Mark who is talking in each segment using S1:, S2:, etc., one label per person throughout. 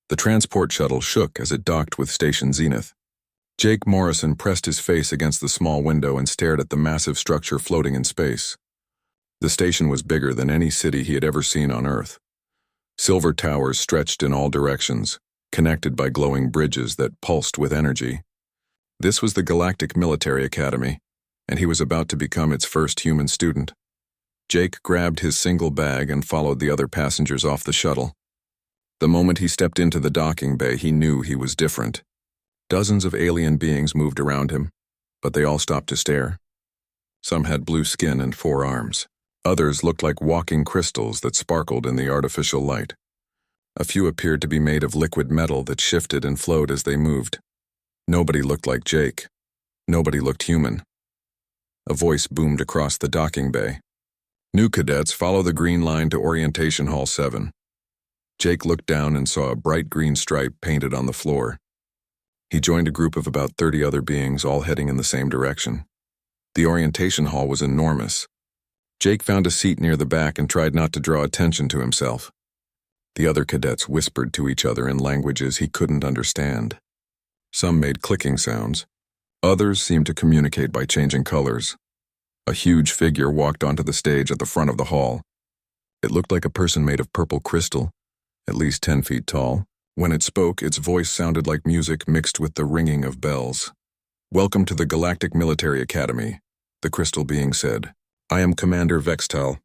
S1: The transport shuttle shook as it docked with Station Zenith. Jake Morrison pressed his face against the small window and stared at the massive structure floating in space. The station was bigger than any city he had ever seen on Earth. Silver towers stretched in all directions, connected by glowing bridges that pulsed with energy. This was the Galactic Military Academy, and he was about to become its first human student. Jake grabbed his single bag and followed the other passengers off the shuttle. The moment he stepped into the docking bay, he knew he was different. Dozens of alien beings moved around him, but they all stopped to stare. Some had blue skin and 4 arms. Others looked like walking crystals that sparkled in the artificial light. A few appeared to be made of liquid metal that shifted and flowed as they moved. Nobody looked like Jake. Nobody looked human. A voice boomed across the docking bay. "New cadets, follow the green line to Orientation Hall 7. Jake looked down and saw a bright green stripe painted on the floor. He joined a group of about 30 other beings, all heading in the same direction. The orientation hall was enormous. Jake found a seat near the back and tried not to draw attention to himself. The other cadets whispered to each other in languages he couldn't understand. Some made clicking sounds. Others seemed to communicate by changing colors. A huge figure walked onto the stage at the front of the hall. It looked like a person made of purple crystal, at least 10 feet tall. When it spoke, its voice sounded like music mixed with the ringing of bells. "Welcome to the Galactic Military Academy," the crystal being said. "I am Commander Vextal.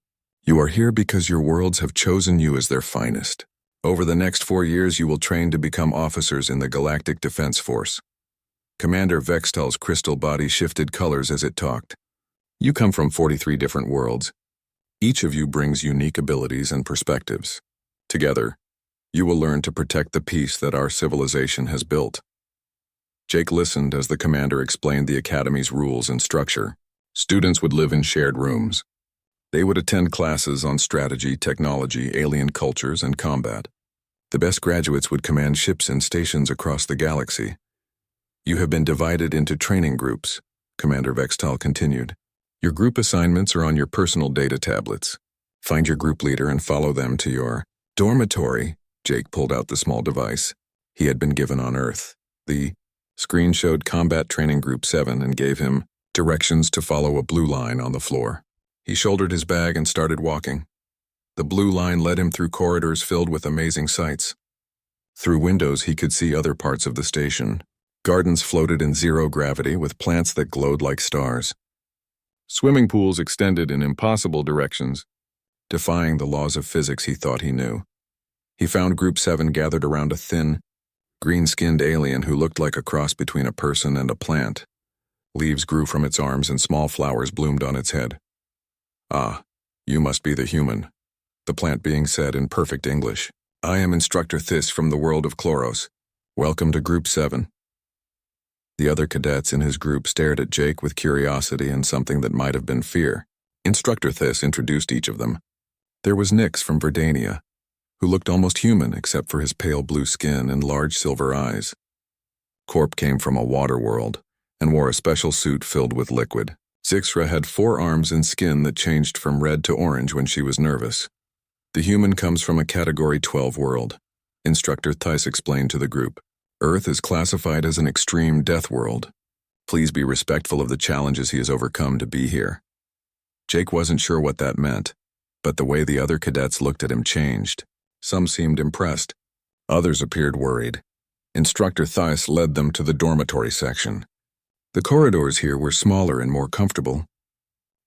S1: You are here because your worlds have chosen you as their finest. Over the next 4 years, you will train to become officers in the Galactic Defense Force." Commander Vextal's crystal body shifted colors as it talked. "You come from 43 different worlds. Each of you brings unique abilities and perspectives. Together, you will learn to protect the peace that our civilization has built." Jake listened as the commander explained the academy's rules and structure. Students would live in shared rooms. They would attend classes on strategy, technology, alien cultures, and combat. The best graduates would command ships and stations across the galaxy. "You have been divided into training groups," Commander Vextal continued. "Your group assignments are on your personal data tablets. Find your group leader and follow them to your dormitory." Jake pulled out the small device he had been given on Earth. The screen showed Combat Training Group 7 and gave him directions to follow a blue line on the floor. He shouldered his bag and started walking. The blue line led him through corridors filled with amazing sights. Through windows he could see other parts of the station. Gardens floated in zero gravity with plants that glowed like stars. Swimming pools extended in impossible directions, defying the laws of physics he thought he knew. He found Group 7 gathered around a thin, green-skinned alien who looked like a cross between a person and a plant. Leaves grew from its arms and small flowers bloomed on its head. "Ah, you must be the human," the plant being said in perfect English. "I am Instructor Thys from the world of Chloros. Welcome to Group 7. The other cadets in his group stared at Jake with curiosity and something that might have been fear. Instructor Thys introduced each of them. There was Nix from Verdania, who looked almost human except for his pale blue skin and large silver eyes. Corp came from a water world and wore a special suit filled with liquid. Zixra had 4 arms and skin that changed from red to orange when she was nervous. The human comes from a Category 12 world, Instructor Thys explained to the group. Earth is classified as an extreme death world. Please be respectful of the challenges he has overcome to be here. Jake wasn't sure what that meant, but the way the other cadets looked at him changed. Some seemed impressed. Others appeared worried. Instructor Thys led them to the dormitory section. The corridors here were smaller and more comfortable.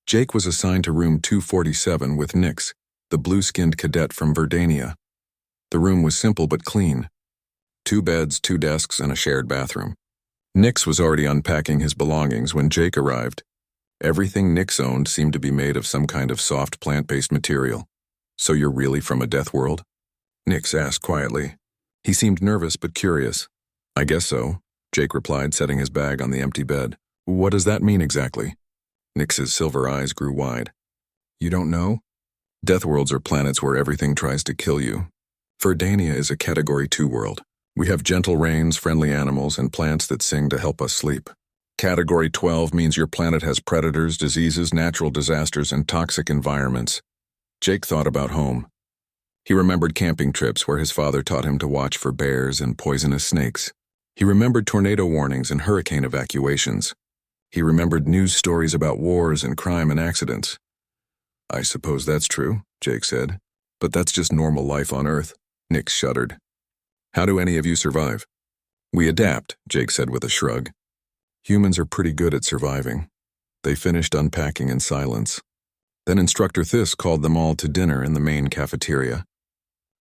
S1: Jake was assigned to room 247 with Nix, the blue-skinned cadet from Verdania. The room was simple but clean. 2 beds, 2 desks, and a shared bathroom. Nix was already unpacking his belongings when Jake arrived. Everything Nix owned seemed to be made of some kind of soft plant-based material. "So you're really from a death world?" Nix asked quietly. He seemed nervous but curious. "I guess so," Jake replied, setting his bag on the empty bed. "What does that mean exactly?" Nix's silver eyes grew wide. "You don't know? Death worlds are planets where everything tries to kill you. Verdania is a Category 2 world. We have gentle rains, friendly animals, and plants that sing to help us sleep. Category 12 means your planet has predators, diseases, natural disasters, and toxic environments." Jake thought about home. He remembered camping trips where his father taught him to watch for bears and poisonous snakes. He remembered tornado warnings and hurricane evacuations. He remembered news stories about wars and crime and accidents. "I suppose that's true," Jake said. "But that's just normal life on Earth." Nix shuddered. "How do any of you survive?" "We adapt," Jake said with a shrug. "Humans are pretty good at surviving." They finished unpacking in silence. Then Instructor Thys called them all to dinner in the main cafeteria.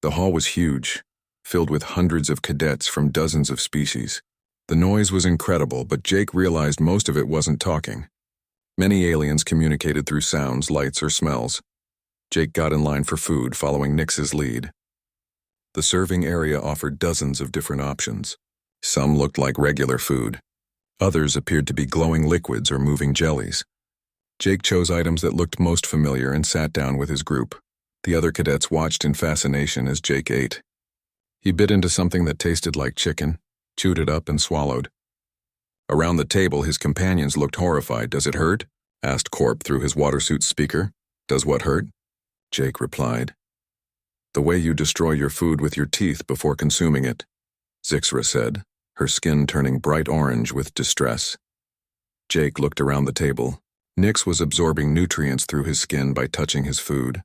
S1: The hall was huge, filled with hundreds of cadets from dozens of species. The noise was incredible, but Jake realized most of it wasn't talking. Many aliens communicated through sounds, lights, or smells. Jake got in line for food, following Nix's lead. The serving area offered dozens of different options. Some looked like regular food. Others appeared to be glowing liquids or moving jellies. Jake chose items that looked most familiar and sat down with his group. The other cadets watched in fascination as Jake ate. He bit into something that tasted like chicken, chewed it up, and swallowed. Around the table, his companions looked horrified. "Does it hurt?" asked Corp through his watersuit speaker. "Does what hurt?" Jake replied. "The way you destroy your food with your teeth before consuming it," Zixra said, her skin turning bright orange with distress. Jake looked around the table. Nix was absorbing nutrients through his skin by touching his food.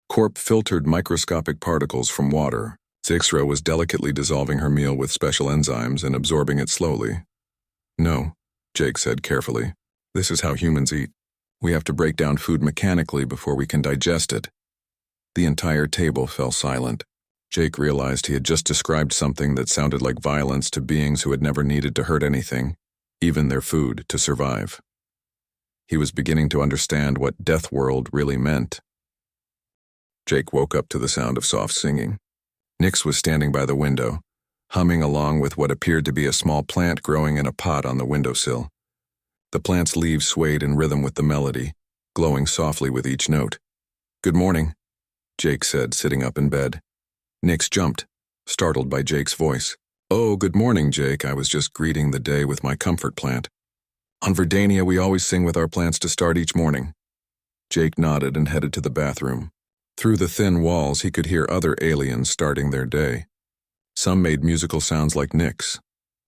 S1: Corp filtered microscopic particles from water. Zixra was delicately dissolving her meal with special enzymes and absorbing it slowly. "No," Jake said carefully. "This is how humans eat. We have to break down food mechanically before we can digest it." The entire table fell silent. Jake realized he had just described something that sounded like violence to beings who had never needed to hurt anything, even their food, to survive. He was beginning to understand what Deathworld really meant. Jake woke up to the sound of soft singing. Nix was standing by the window, humming along with what appeared to be a small plant growing in a pot on the windowsill. The plant's leaves swayed in rhythm with the melody, glowing softly with each note. "Good morning," Jake said, sitting up in bed. Nix jumped, startled by Jake's voice. "Oh, good morning, Jake. I was just greeting the day with my comfort plant. On Verdania, we always sing with our plants to start each morning." Jake nodded and headed to the bathroom. Through the thin walls, he could hear other aliens starting their day. Some made musical sounds like Nix.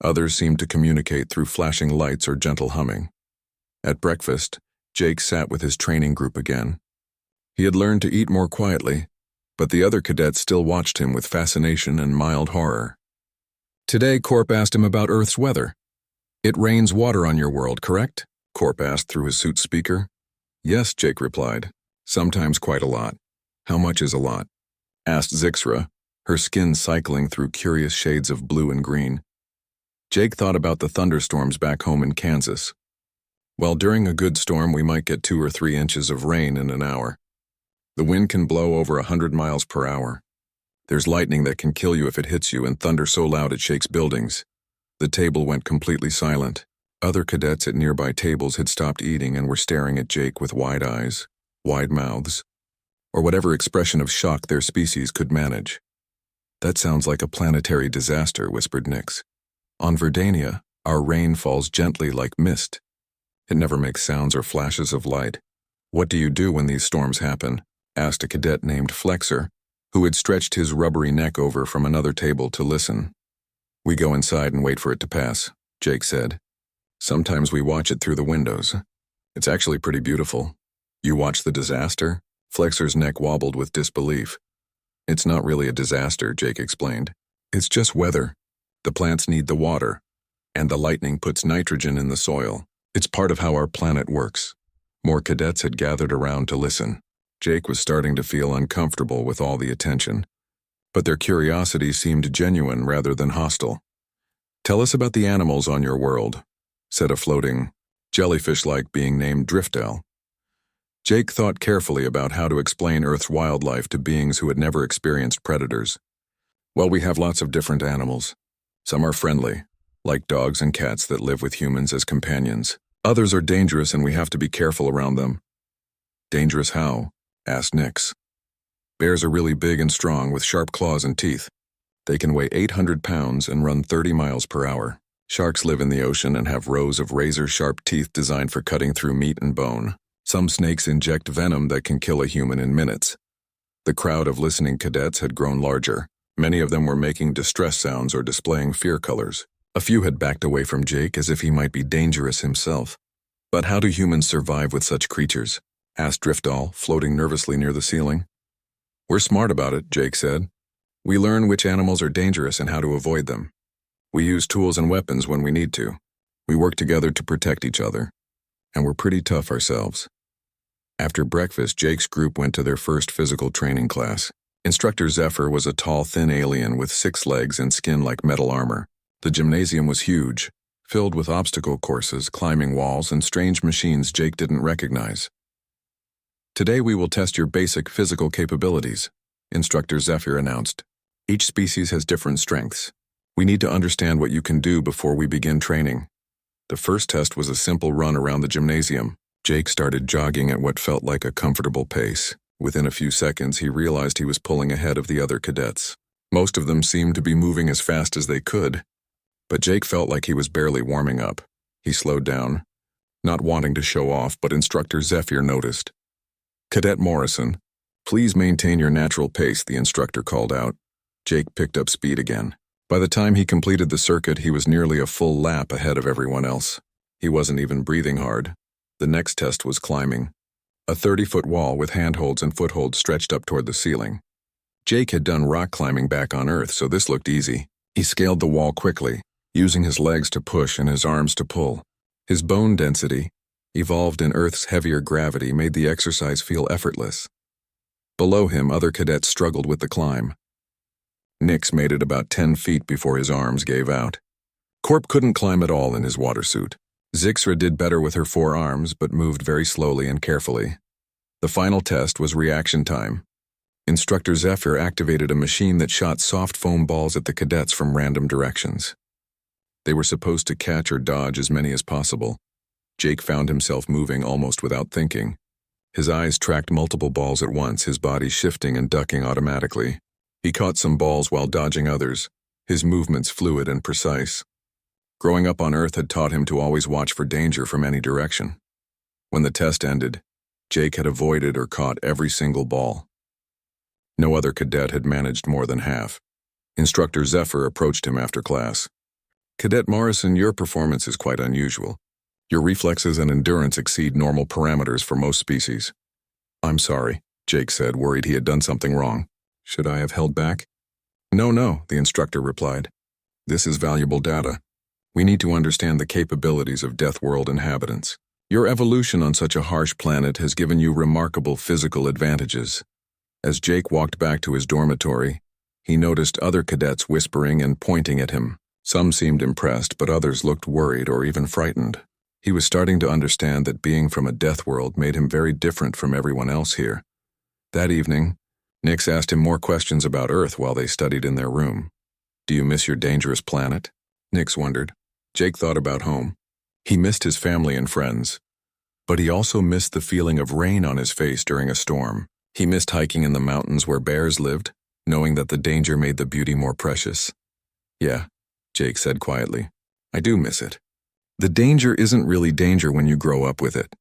S1: Others seemed to communicate through flashing lights or gentle humming. At breakfast, Jake sat with his training group again. He had learned to eat more quietly, but the other cadets still watched him with fascination and mild horror. Today, Corp asked him about Earth's weather. "It rains water on your world, correct?" Corp asked through his suit speaker. "Yes," Jake replied. "Sometimes quite a lot." "How much is a lot?" asked Zixra, her skin cycling through curious shades of blue and green. Jake thought about the thunderstorms back home in Kansas. "Well, during a good storm, we might get 2 or 3 inches of rain in an hour. The wind can blow over 100 miles per hour. There's lightning that can kill you if it hits you, and thunder so loud it shakes buildings." The table went completely silent. Other cadets at nearby tables had stopped eating and were staring at Jake with wide eyes, wide mouths, or whatever expression of shock their species could manage. "That sounds like a planetary disaster," whispered Nix. "On Verdania, our rain falls gently like mist. It never makes sounds or flashes of light." "What do you do when these storms happen?" asked a cadet named Flexer, who had stretched his rubbery neck over from another table to listen. "We go inside and wait for it to pass," Jake said. "Sometimes we watch it through the windows. It's actually pretty beautiful." "You watch the disaster?" Flexer's neck wobbled with disbelief. "It's not really a disaster," Jake explained. "It's just weather. The plants need the water, and the lightning puts nitrogen in the soil. It's part of how our planet works." More cadets had gathered around to listen. Jake was starting to feel uncomfortable with all the attention, but their curiosity seemed genuine rather than hostile. "Tell us about the animals on your world," said a floating, jellyfish-like being named Driftel. Jake thought carefully about how to explain Earth's wildlife to beings who had never experienced predators. "Well, we have lots of different animals. Some are friendly, like dogs and cats that live with humans as companions. Others are dangerous and we have to be careful around them." "Dangerous how?" asked Nix. "Bears are really big and strong with sharp claws and teeth. They can weigh 800 pounds and run 30 miles per hour. Sharks live in the ocean and have rows of razor-sharp teeth designed for cutting through meat and bone. Some snakes inject venom that can kill a human in minutes. The crowd of listening cadets had grown larger. Many of them were making distress sounds or displaying fear colors. A few had backed away from Jake as if he might be dangerous himself. But how do humans survive with such creatures? Asked Driftall, floating nervously near the ceiling. We're smart about it, Jake said. We learn which animals are dangerous and how to avoid them. We use tools and weapons when we need to. We work together to protect each other. And we're pretty tough ourselves. After breakfast, Jake's group went to their first physical training class. Instructor Zephyr was a tall, thin alien with 6 legs and skin like metal armor. The gymnasium was huge, filled with obstacle courses, climbing walls, and strange machines Jake didn't recognize. Today we will test your basic physical capabilities, Instructor Zephyr announced. Each species has different strengths. We need to understand what you can do before we begin training. The first test was a simple run around the gymnasium. Jake started jogging at what felt like a comfortable pace. Within a few seconds, he realized he was pulling ahead of the other cadets. Most of them seemed to be moving as fast as they could, but Jake felt like he was barely warming up. He slowed down, not wanting to show off, but Instructor Zephyr noticed. Cadet Morrison, please maintain your natural pace, the instructor called out. Jake picked up speed again. By the time he completed the circuit, he was nearly a full lap ahead of everyone else. He wasn't even breathing hard. The next test was climbing. A 30-foot wall with handholds and footholds stretched up toward the ceiling. Jake had done rock climbing back on Earth, so this looked easy. He scaled the wall quickly, using his legs to push and his arms to pull. His bone density, evolved in Earth's heavier gravity, made the exercise feel effortless. Below him, other cadets struggled with the climb. Nix made it about 10 feet before his arms gave out. Corp couldn't climb at all in his water suit. Zixra did better with her 4 arms, but moved very slowly and carefully. The final test was reaction time. Instructor Zephyr activated a machine that shot soft foam balls at the cadets from random directions. They were supposed to catch or dodge as many as possible. Jake found himself moving almost without thinking. His eyes tracked multiple balls at once, his body shifting and ducking automatically. He caught some balls while dodging others, his movements fluid and precise. Growing up on Earth had taught him to always watch for danger from any direction. When the test ended, Jake had avoided or caught every single ball. No other cadet had managed more than half. Instructor Zephyr approached him after class. Cadet Morrison, your performance is quite unusual. Your reflexes and endurance exceed normal parameters for most species. I'm sorry, Jake said, worried he had done something wrong. Should I have held back? No, the instructor replied. This is valuable data. We need to understand the capabilities of Deathworld inhabitants. Your evolution on such a harsh planet has given you remarkable physical advantages. As Jake walked back to his dormitory, he noticed other cadets whispering and pointing at him. Some seemed impressed, but others looked worried or even frightened. He was starting to understand that being from a Deathworld made him very different from everyone else here. That evening, Nix asked him more questions about Earth while they studied in their room. Do you miss your dangerous planet? Nix wondered. Jake thought about home. He missed his family and friends. But he also missed the feeling of rain on his face during a storm. He missed hiking in the mountains where bears lived, knowing that the danger made the beauty more precious. Yeah, Jake said quietly. I do miss it. The danger isn't really danger when you grow up with it.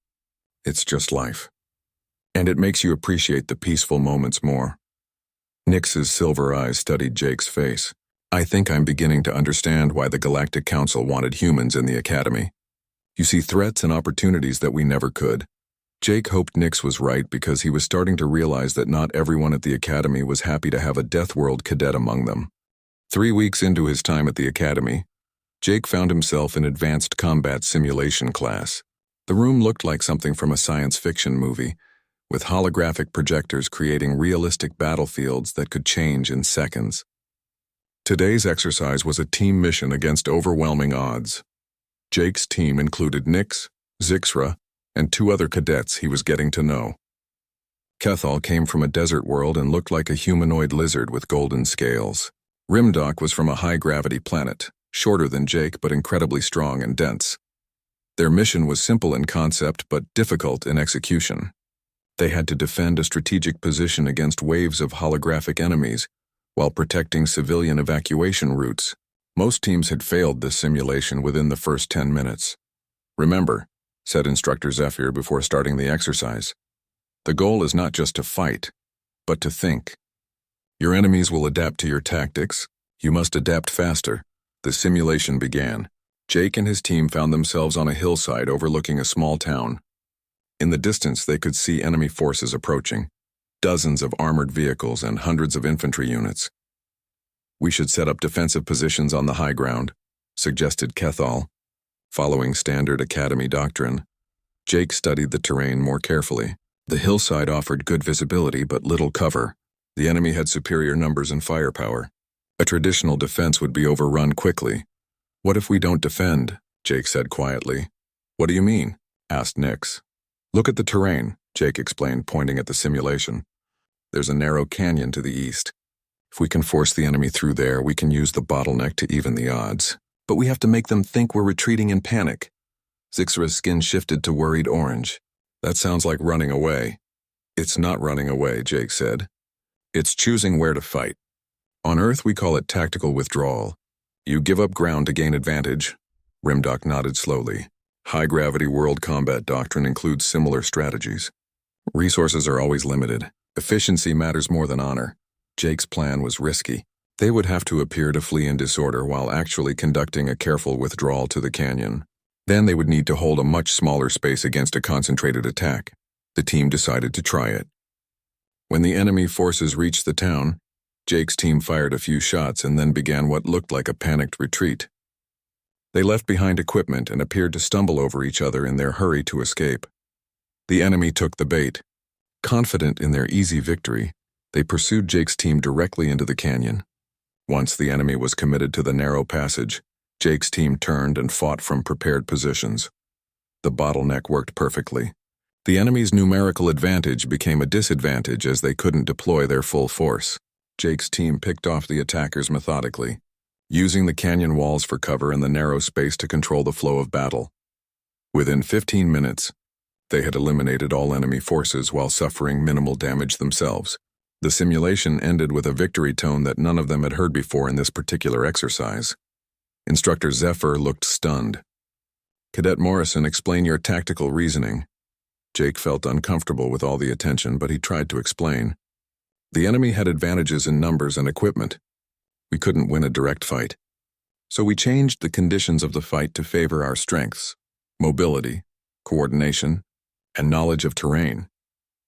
S1: It's just life. And it makes you appreciate the peaceful moments more. Nix's silver eyes studied Jake's face. I think I'm beginning to understand why the Galactic Council wanted humans in the Academy. You see threats and opportunities that we never could. Jake hoped Nix was right because he was starting to realize that not everyone at the Academy was happy to have a Deathworld cadet among them. 3 weeks into his time at the Academy, Jake found himself in advanced combat simulation class. The room looked like something from a science fiction movie, with holographic projectors creating realistic battlefields that could change in seconds. Today's exercise was a team mission against overwhelming odds. Jake's team included Nix, Zixra, and 2 other cadets he was getting to know. Kethal came from a desert world and looked like a humanoid lizard with golden scales. Rimdock was from a high-gravity planet, shorter than Jake but incredibly strong and dense. Their mission was simple in concept but difficult in execution. They had to defend a strategic position against waves of holographic enemies while protecting civilian evacuation routes. Most teams had failed this simulation within the first 10 minutes. Remember, said Instructor Zephyr before starting the exercise, the goal is not just to fight, but to think. Your enemies will adapt to your tactics. You must adapt faster. The simulation began. Jake and his team found themselves on a hillside overlooking a small town. In the distance, they could see enemy forces approaching. Dozens of armored vehicles and hundreds of infantry units. We should set up defensive positions on the high ground, suggested Kethal. Following standard academy doctrine, Jake studied the terrain more carefully. The hillside offered good visibility but little cover. The enemy had superior numbers and firepower. A traditional defense would be overrun quickly. What if we don't defend? Jake said quietly. What do you mean? Asked Nix. Look at the terrain, Jake explained, pointing at the simulation. There's a narrow canyon to the east. If we can force the enemy through there, we can use the bottleneck to even the odds. But we have to make them think we're retreating in panic. Zixra's skin shifted to worried orange. That sounds like running away. It's not running away, Jake said. It's choosing where to fight. On Earth, we call it tactical withdrawal. You give up ground to gain advantage. Rimdoc nodded slowly. High-gravity world combat doctrine includes similar strategies. Resources are always limited. Efficiency matters more than honor. Jake's plan was risky. They would have to appear to flee in disorder while actually conducting a careful withdrawal to the canyon. Then they would need to hold a much smaller space against a concentrated attack. The team decided to try it. When the enemy forces reached the town, Jake's team fired a few shots and then began what looked like a panicked retreat. They left behind equipment and appeared to stumble over each other in their hurry to escape. The enemy took the bait. Confident in their easy victory, they pursued Jake's team directly into the canyon. Once the enemy was committed to the narrow passage, Jake's team turned and fought from prepared positions. The bottleneck worked perfectly. The enemy's numerical advantage became a disadvantage as they couldn't deploy their full force. Jake's team picked off the attackers methodically, using the canyon walls for cover and the narrow space to control the flow of battle. Within 15 minutes, they had eliminated all enemy forces while suffering minimal damage themselves. The simulation ended with a victory tone that none of them had heard before in this particular exercise. Instructor Zephyr looked stunned. Cadet Morrison, explain your tactical reasoning. Jake felt uncomfortable with all the attention, but he tried to explain. The enemy had advantages in numbers and equipment. We couldn't win a direct fight. So we changed the conditions of the fight to favor our strengths: mobility, coordination, and knowledge of terrain.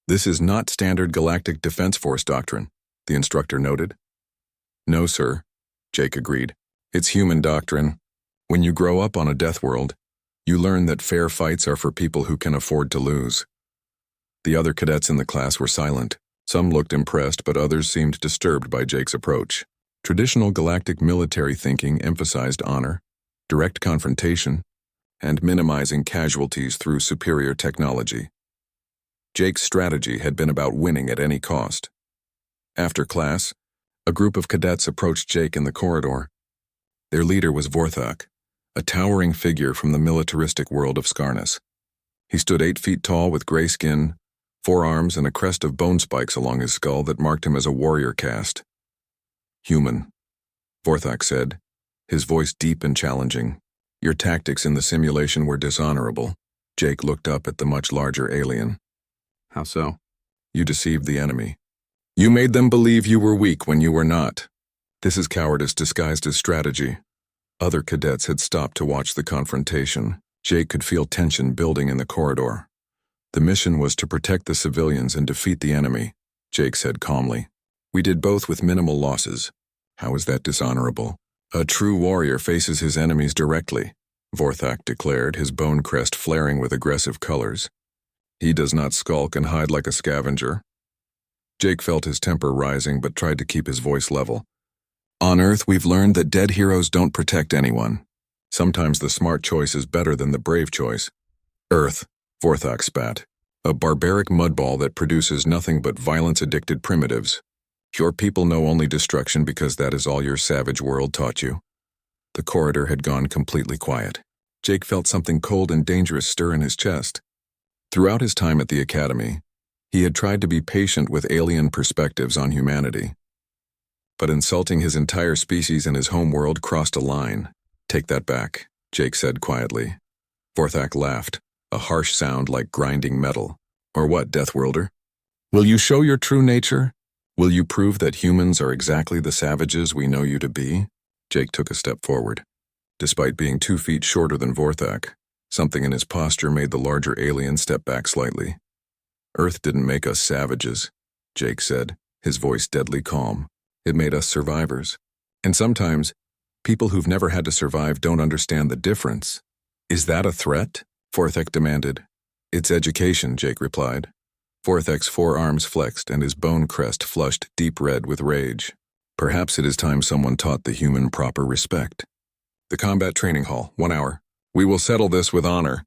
S1: This is not standard Galactic Defense Force doctrine, the instructor noted. No, sir, Jake agreed. It's human doctrine. When you grow up on a death world, you learn that fair fights are for people who can afford to lose. The other cadets in the class were silent. Some looked impressed, but others seemed disturbed by Jake's approach. Traditional galactic military thinking emphasized honor, direct confrontation, and minimizing casualties through superior technology. Jake's strategy had been about winning at any cost. After class, a group of cadets approached Jake in the corridor. Their leader was Vorthok, a towering figure from the militaristic world of Skarnus. He stood 8 feet tall with gray skin, 4 arms, and a crest of bone spikes along his skull that marked him as a warrior caste. Human, Vorthok said, his voice deep and challenging. Your tactics in the simulation were dishonorable. Jake looked up at the much larger alien. How so? You deceived the enemy. You made them believe you were weak when you were not. This is cowardice disguised as strategy. Other cadets had stopped to watch the confrontation. Jake could feel tension building in the corridor. The mission was to protect the civilians and defeat the enemy, Jake said calmly. We did both with minimal losses. How is that dishonorable? A true warrior faces his enemies directly, Vorthok declared, his bone crest flaring with aggressive colors. He does not skulk and hide like a scavenger. Jake felt his temper rising but tried to keep his voice level. On Earth, we've learned that dead heroes don't protect anyone. Sometimes the smart choice is better than the brave choice. Earth, Vorthok spat. A barbaric mudball that produces nothing but violence-addicted primitives. Your people know only destruction because that is all your savage world taught you. The corridor had gone completely quiet. Jake felt something cold and dangerous stir in his chest. Throughout his time at the academy, he had tried to be patient with alien perspectives on humanity. But insulting his entire species and his home world crossed a line. Take that back, Jake said quietly. Vorthok laughed, a harsh sound like grinding metal. Or what, Deathworlder? Will you show your true nature? Will you prove that humans are exactly the savages we know you to be? Jake took a step forward. Despite being 2 feet shorter than Vorthak, something in his posture made the larger alien step back slightly. Earth didn't make us savages, Jake said, his voice deadly calm. It made us survivors. And sometimes, people who've never had to survive don't understand the difference. Is that a threat? Vorthak demanded. It's education, Jake replied. Vorthak's forearms flexed and his bone crest flushed deep red with rage. Perhaps it is time someone taught the human proper respect. The combat training hall, 1 hour. We will settle this with honor.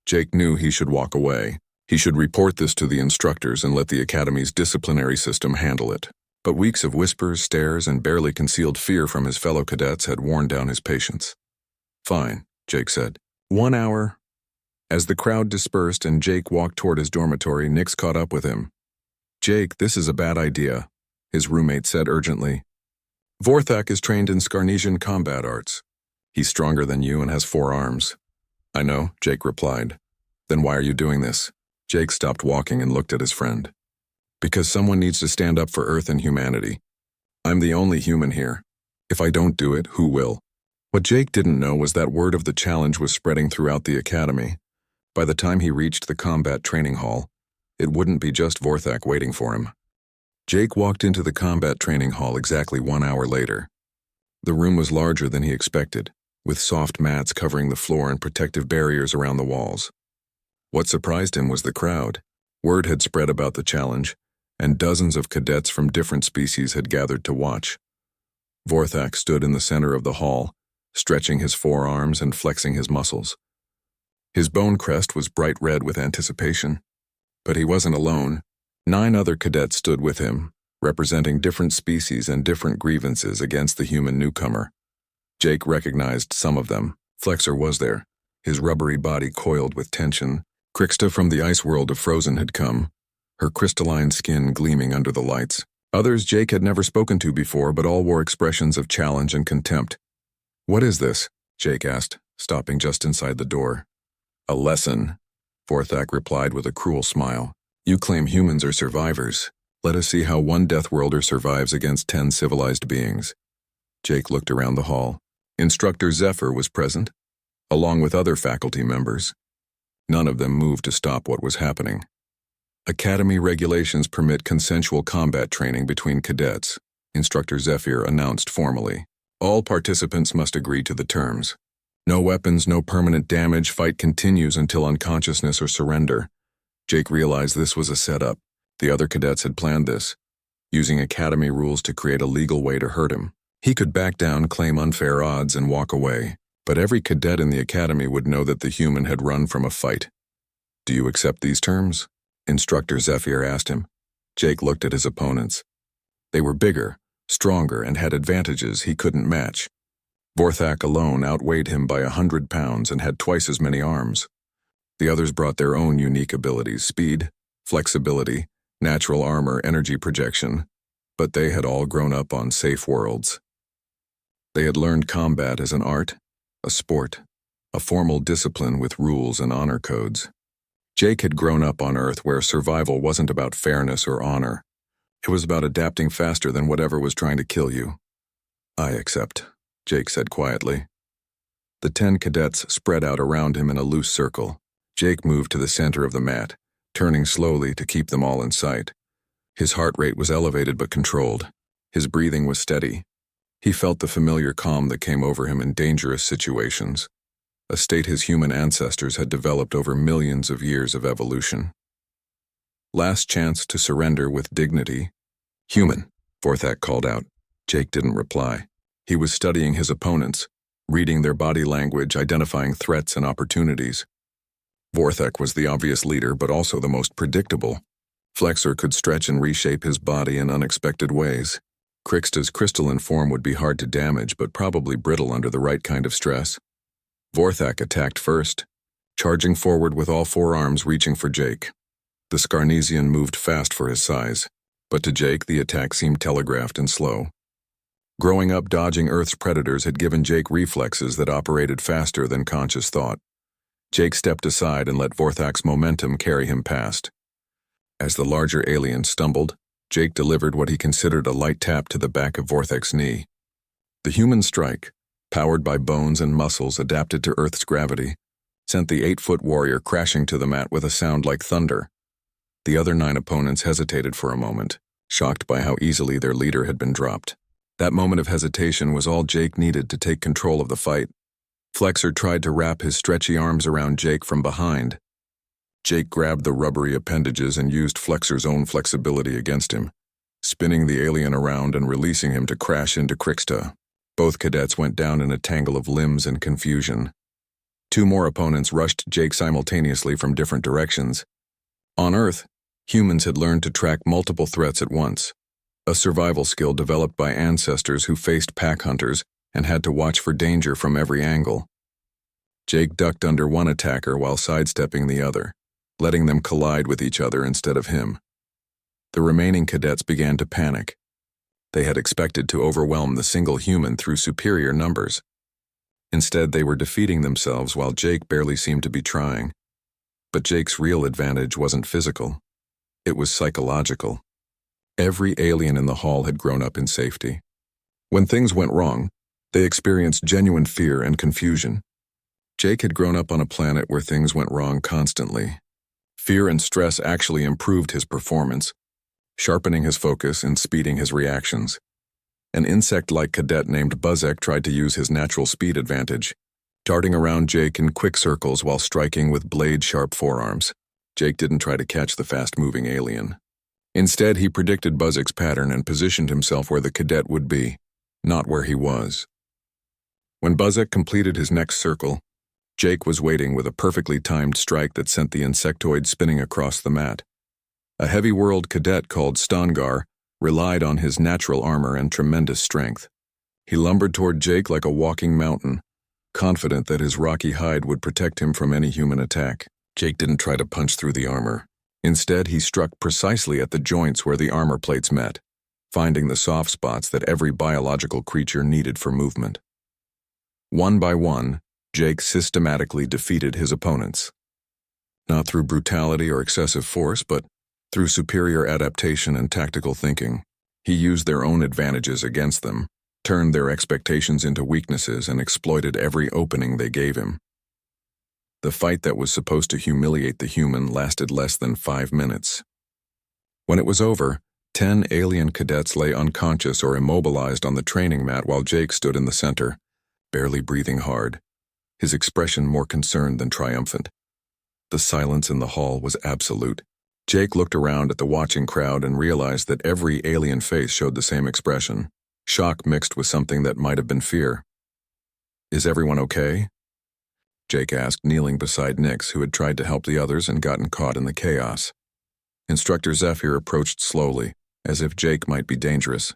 S1: Jake knew he should walk away. He should report this to the instructors and let the Academy's disciplinary system handle it. But weeks of whispers, stares, and barely concealed fear from his fellow cadets had worn down his patience. Fine, Jake said. 1 hour. As the crowd dispersed and Jake walked toward his dormitory, Nix caught up with him. Jake, this is a bad idea, his roommate said urgently. Vorthak is trained in Scarnesian combat arts. He's stronger than you and has 4 arms. I know, Jake replied. Then why are you doing this? Jake stopped walking and looked at his friend. Because someone needs to stand up for Earth and humanity. I'm the only human here. If I don't do it, who will? What Jake didn't know was that word of the challenge was spreading throughout the Academy. By the time he reached the combat training hall, it wouldn't be just Vorthak waiting for him. Jake walked into the combat training hall exactly 1 hour later. The room was larger than he expected, with soft mats covering the floor and protective barriers around the walls. What surprised him was the crowd. Word had spread about the challenge, and dozens of cadets from different species had gathered to watch. Vorthak stood in the center of the hall, stretching his forearms and flexing his muscles. His bone crest was bright red with anticipation. But he wasn't alone. 9 other cadets stood with him, representing different species and different grievances against the human newcomer. Jake recognized some of them. Flexor was there, his rubbery body coiled with tension. Krixta from the ice world of Frozen had come, her crystalline skin gleaming under the lights. Others Jake had never spoken to before, but all wore expressions of challenge and contempt. What is this? Jake asked, stopping just inside the door. A lesson, Vorthak replied with a cruel smile. You claim humans are survivors. Let us see how 1 deathworlder survives against 10 civilized beings. Jake looked around the hall. Instructor Zephyr was present, along with other faculty members. None of them moved to stop what was happening. Academy regulations permit consensual combat training between cadets, Instructor Zephyr announced formally. All participants must agree to the terms. No weapons, no permanent damage, fight continues until unconsciousness or surrender. Jake realized this was a setup. The other cadets had planned this, using Academy rules to create a legal way to hurt him. He could back down, claim unfair odds, and walk away. But every cadet in the Academy would know that the human had run from a fight. Do you accept these terms? Instructor Zephyr asked him. Jake looked at his opponents. They were bigger, stronger, and had advantages he couldn't match. Vorthak alone outweighed him by 100 pounds and had twice as many arms. The others brought their own unique abilities: speed, flexibility, natural armor, energy projection. But they had all grown up on safe worlds. They had learned combat as an art, a sport, a formal discipline with rules and honor codes. Jake had grown up on Earth where survival wasn't about fairness or honor. It was about adapting faster than whatever was trying to kill you. I accept, Jake said quietly. The 10 cadets spread out around him in a loose circle. Jake moved to the center of the mat, turning slowly to keep them all in sight. His heart rate was elevated but controlled. His breathing was steady. He felt the familiar calm that came over him in dangerous situations, a state his human ancestors had developed over millions of years of evolution. Last chance to surrender with dignity. Human, Vorthak called out. Jake didn't reply. He was studying his opponents, reading their body language, identifying threats and opportunities. Vorthak was the obvious leader, but also the most predictable. Flexor could stretch and reshape his body in unexpected ways. Krixta's crystalline form would be hard to damage, but probably brittle under the right kind of stress. Vorthak attacked first, charging forward with all 4 arms reaching for Jake. The Scarnesian moved fast for his size, but to Jake the attack seemed telegraphed and slow. Growing up dodging Earth's predators had given Jake reflexes that operated faster than conscious thought. Jake stepped aside and let Vorthak's momentum carry him past. As the larger alien stumbled, Jake delivered what he considered a light tap to the back of Vorthek's knee. The human strike, powered by bones and muscles adapted to Earth's gravity, sent the 8-foot warrior crashing to the mat with a sound like thunder. The other 9 opponents hesitated for a moment, shocked by how easily their leader had been dropped. That moment of hesitation was all Jake needed to take control of the fight. Flexor tried to wrap his stretchy arms around Jake from behind. Jake grabbed the rubbery appendages and used Flexor's own flexibility against him, spinning the alien around and releasing him to crash into Krixta. Both cadets went down in a tangle of limbs and confusion. 2 more opponents rushed Jake simultaneously from different directions. On Earth, humans had learned to track multiple threats at once, a survival skill developed by ancestors who faced pack hunters and had to watch for danger from every angle. Jake ducked under one attacker while sidestepping the other, letting them collide with each other instead of him. The remaining cadets began to panic. They had expected to overwhelm the single human through superior numbers. Instead, they were defeating themselves while Jake barely seemed to be trying. But Jake's real advantage wasn't physical. It was psychological. Every alien in the hall had grown up in safety. When things went wrong, they experienced genuine fear and confusion. Jake had grown up on a planet where things went wrong constantly. Fear and stress actually improved his performance, sharpening his focus and speeding his reactions. An insect-like cadet named Buzzek tried to use his natural speed advantage, darting around Jake in quick circles while striking with blade-sharp forearms. Jake didn't try to catch the fast-moving alien. Instead, he predicted Buzzek's pattern and positioned himself where the cadet would be, not where he was. When Buzzek completed his next circle, Jake was waiting with a perfectly timed strike that sent the insectoid spinning across the mat. A heavy-world cadet called Stangar relied on his natural armor and tremendous strength. He lumbered toward Jake like a walking mountain, confident that his rocky hide would protect him from any human attack. Jake didn't try to punch through the armor. Instead, he struck precisely at the joints where the armor plates met, finding the soft spots that every biological creature needed for movement. One by one, Jake systematically defeated his opponents. Not through brutality or excessive force, but through superior adaptation and tactical thinking. He used their own advantages against them, turned their expectations into weaknesses, and exploited every opening they gave him. The fight that was supposed to humiliate the human lasted less than 5 minutes. When it was over, 10 alien cadets lay unconscious or immobilized on the training mat while Jake stood in the center, barely breathing hard, his expression more concerned than triumphant. The silence in the hall was absolute. Jake looked around at the watching crowd and realized that every alien face showed the same expression, shock mixed with something that might have been fear. "Is everyone okay?" Jake asked, kneeling beside Nix, who had tried to help the others and gotten caught in the chaos. Instructor Zephyr approached slowly, as if Jake might be dangerous.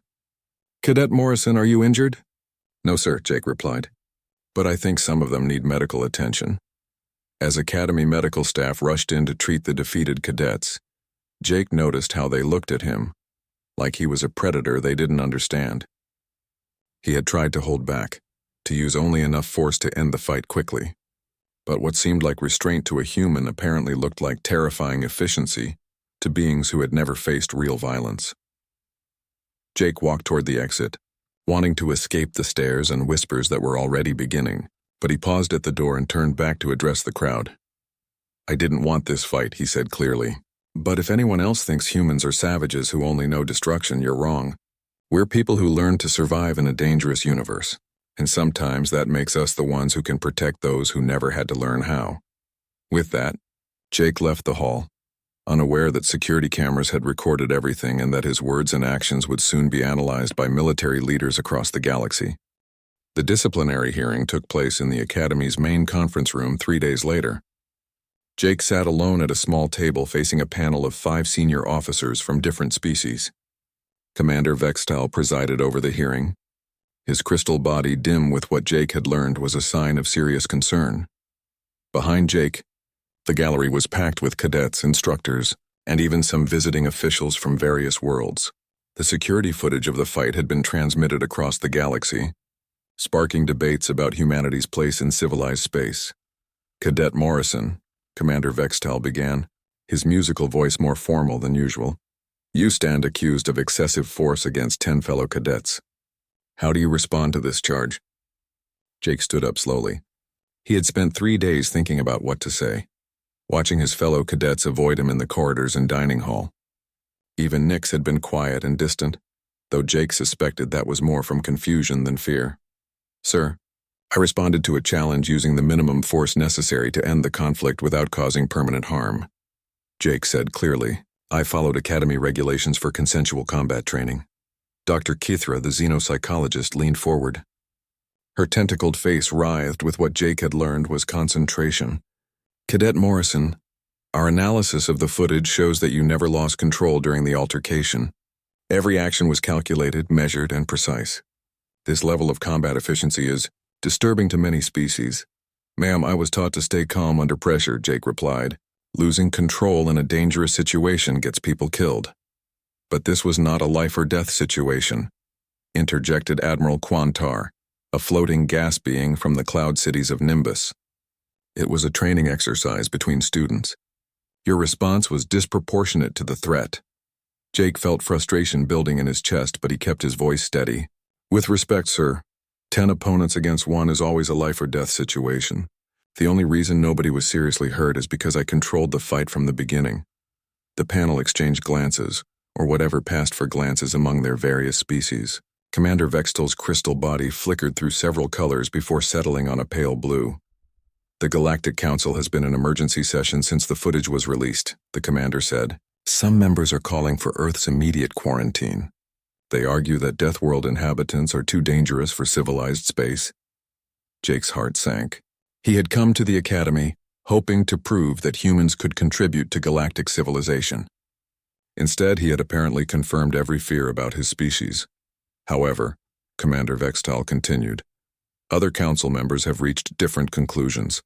S1: "Cadet Morrison, are you injured?" "No, sir," Jake replied. "But I think some of them need medical attention." As Academy medical staff rushed in to treat the defeated cadets, Jake noticed how they looked at him, like he was a predator they didn't understand. He had tried to hold back, to use only enough force to end the fight quickly. But what seemed like restraint to a human apparently looked like terrifying efficiency to beings who had never faced real violence. Jake walked toward the exit, wanting to escape the stares and whispers that were already beginning, but he paused at the door and turned back to address the crowd. "I didn't want this fight," he said clearly. "But if anyone else thinks humans are savages who only know destruction, you're wrong. We're people who learn to survive in a dangerous universe, and sometimes that makes us the ones who can protect those who never had to learn how." With that, Jake left the hall, unaware that security cameras had recorded everything and that his words and actions would soon be analyzed by military leaders across the galaxy. The disciplinary hearing took place in the Academy's main conference room 3 days later. Jake sat alone at a small table facing a panel of 5 senior officers from different species. Commander Vextal presided over the hearing, his crystal body dim with what Jake had learned was a sign of serious concern. Behind Jake, the gallery was packed with cadets, instructors, and even some visiting officials from various worlds. The security footage of the fight had been transmitted across the galaxy, sparking debates about humanity's place in civilized space. "Cadet Morrison," Commander Vextal began, his musical voice more formal than usual, You stand accused of excessive force against 10 fellow cadets. How do you respond to this charge? Jake stood up slowly. He had spent 3 days thinking about what to say, watching his fellow cadets avoid him in the corridors and dining hall. Even Nix had been quiet and distant, though Jake suspected that was more from confusion than fear. Sir, I responded to a challenge using the minimum force necessary to end the conflict without causing permanent harm. Jake said clearly, I followed Academy regulations for consensual combat training. Dr. Kithra, the xenopsychologist, leaned forward. Her tentacled face writhed with what Jake had learned was concentration. Cadet Morrison, our analysis of the footage shows that you never lost control during the altercation. Every action was calculated, measured, and precise. This level of combat efficiency is disturbing to many species. Ma'am, I was taught to stay calm under pressure, Jake replied. Losing control in a dangerous situation gets people killed. But this was not a life-or-death situation, interjected Admiral Quantar, a floating gas being from the cloud cities of Nimbus. It was a training exercise between students. Your response was disproportionate to the threat. Jake felt frustration building in his chest, but he kept his voice steady. With respect, sir, 10 opponents against 1 is always a life-or-death situation. The only reason nobody was seriously hurt is because I controlled the fight from the beginning. The panel exchanged glances, or whatever passed for glances among their various species. Commander Vextel's crystal body flickered through several colors before settling on a pale blue. The Galactic Council has been in emergency session since the footage was released, the commander said. Some members are calling for Earth's immediate quarantine. They argue that Deathworld inhabitants are too dangerous for civilized space. Jake's heart sank. He had come to the Academy, hoping to prove that humans could contribute to galactic civilization. Instead, he had apparently confirmed every fear about his species. However, Commander Vextal continued, other council members have reached different conclusions.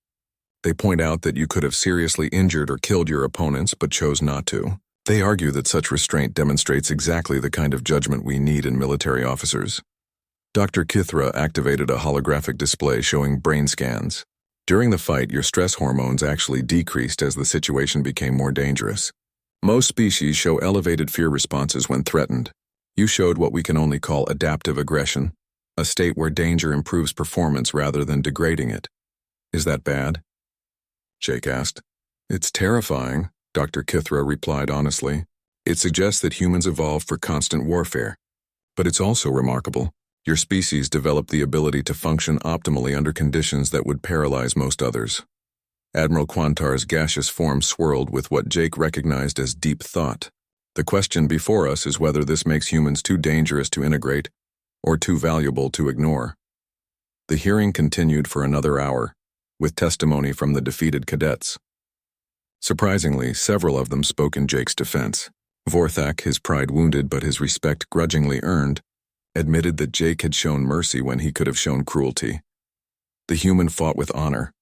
S1: They point out that you could have seriously injured or killed your opponents but chose not to. They argue that such restraint demonstrates exactly the kind of judgment we need in military officers. Dr. Kithra activated a holographic display showing brain scans. During the fight, your stress hormones actually decreased as the situation became more dangerous. Most species show elevated fear responses when threatened. You showed what we can only call adaptive aggression, a state where danger improves performance rather than degrading it. Is that bad? Jake asked. It's terrifying, Dr. Kithra replied honestly. It suggests that humans evolved for constant warfare. But it's also remarkable. Your species developed the ability to function optimally under conditions that would paralyze most others. Admiral Quantar's gaseous form swirled with what Jake recognized as deep thought. The question before us is whether this makes humans too dangerous to integrate or too valuable to ignore. The hearing continued for another hour, with testimony from the defeated cadets. Surprisingly, several of them spoke in Jake's defense. Vorthak, his pride wounded but his respect grudgingly earned, admitted that Jake had shown mercy when he could have shown cruelty. The human fought with honor,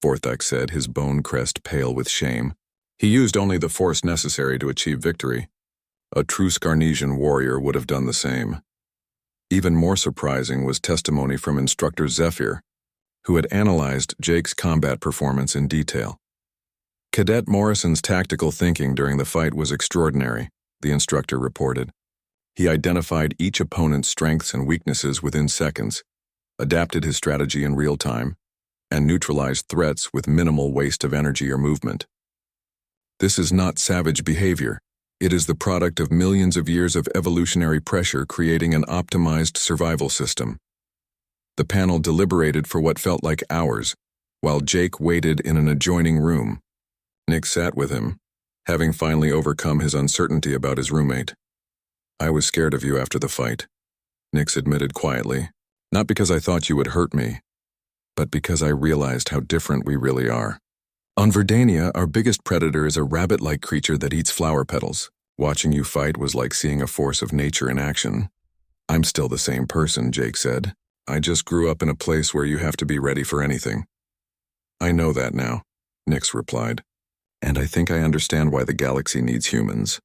S1: Vorthak said, his bone crest pale with shame. He used only the force necessary to achieve victory. A true Scarnesian warrior would have done the same. Even more surprising was testimony from Instructor Zephyr, who had analyzed Jake's combat performance in detail. Cadet Morrison's tactical thinking during the fight was extraordinary, the instructor reported. He identified each opponent's strengths and weaknesses within seconds, adapted his strategy in real time, and neutralized threats with minimal waste of energy or movement. This is not savage behavior. It is the product of millions of years of evolutionary pressure creating an optimized survival system. The panel deliberated for what felt like hours, while Jake waited in an adjoining room. Nick sat with him, having finally overcome his uncertainty about his roommate. I was scared of you after the fight, Nix admitted quietly, not because I thought you would hurt me, but because I realized how different we really are. On Verdania, our biggest predator is a rabbit-like creature that eats flower petals. Watching you fight was like seeing a force of nature in action. I'm still the same person, Jake said. I just grew up in a place where you have to be ready for anything. I know that now, Nix replied, and I think I understand why the galaxy needs humans.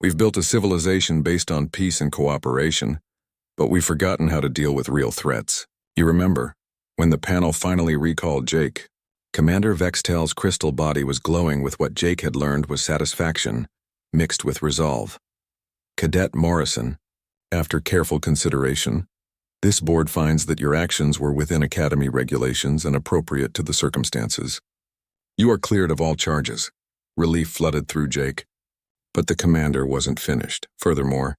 S1: We've built a civilization based on peace and cooperation, but we've forgotten how to deal with real threats. You remember, when the panel finally recalled Jake, Commander Vextel's crystal body was glowing with what Jake had learned was satisfaction, mixed with resolve. Cadet Morrison, after careful consideration, this board finds that your actions were within Academy regulations and appropriate to the circumstances. You are cleared of all charges. Relief flooded through Jake. But the commander wasn't finished. Furthermore,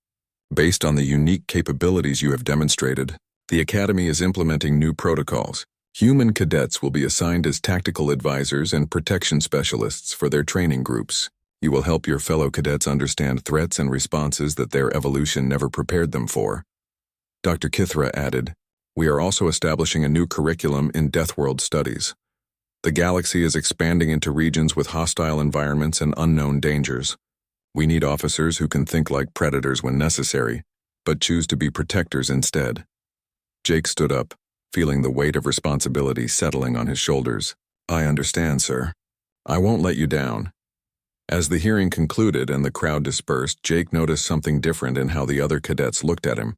S1: based on the unique capabilities you have demonstrated, the Academy is implementing new protocols. Human cadets will be assigned as tactical advisors and protection specialists for their training groups. You will help your fellow cadets understand threats and responses that their evolution never prepared them for. Dr. Kithra added, "We are also establishing a new curriculum in Deathworld studies. The galaxy is expanding into regions with hostile environments and unknown dangers. We need officers who can think like predators when necessary, but choose to be protectors instead." Jake stood up, feeling the weight of responsibility settling on his shoulders. "I understand, sir. I won't let you down." As the hearing concluded and the crowd dispersed, Jake noticed something different in how the other cadets looked at him.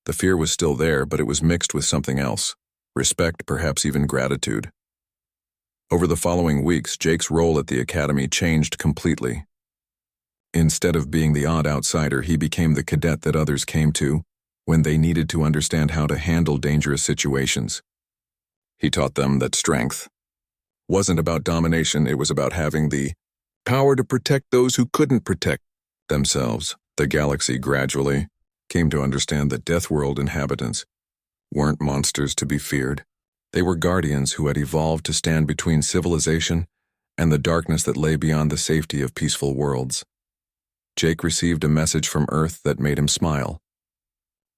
S1: The fear was still there, but it was mixed with something else. Respect, perhaps even gratitude. Over the following weeks, Jake's role at the Academy changed completely. Instead of being the odd outsider, he became the cadet that others came to when they needed to understand how to handle dangerous situations. He taught them that strength wasn't about domination, it was about having the power to protect those who couldn't protect themselves. The galaxy gradually came to understand that Deathworld inhabitants weren't monsters to be feared. They were guardians who had evolved to stand between civilization and the darkness that lay beyond the safety of peaceful worlds. Jake received a message from Earth that made him smile.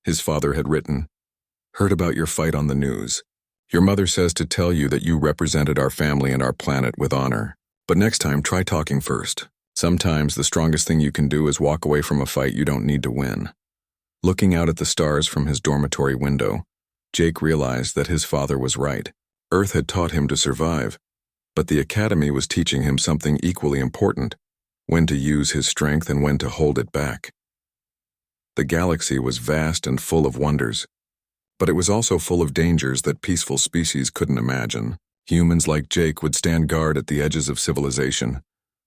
S1: His father had written, "Heard about your fight on the news. Your mother says to tell you that you represented our family and our planet with honor. But next time, try talking first. Sometimes the strongest thing you can do is walk away from a fight you don't need to win." Looking out at the stars from his dormitory window, Jake realized that his father was right. Earth had taught him to survive, but the Academy was teaching him something equally important: when to use his strength and when to hold it back. The galaxy was vast and full of wonders, but it was also full of dangers that peaceful species couldn't imagine. Humans like Jake would stand guard at the edges of civilization,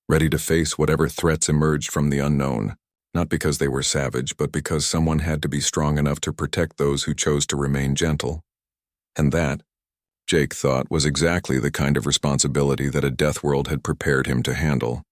S1: ready to face whatever threats emerged from the unknown, not because they were savage, but because someone had to be strong enough to protect those who chose to remain gentle. And that, Jake thought, was exactly the kind of responsibility that a Deathworld had prepared him to handle.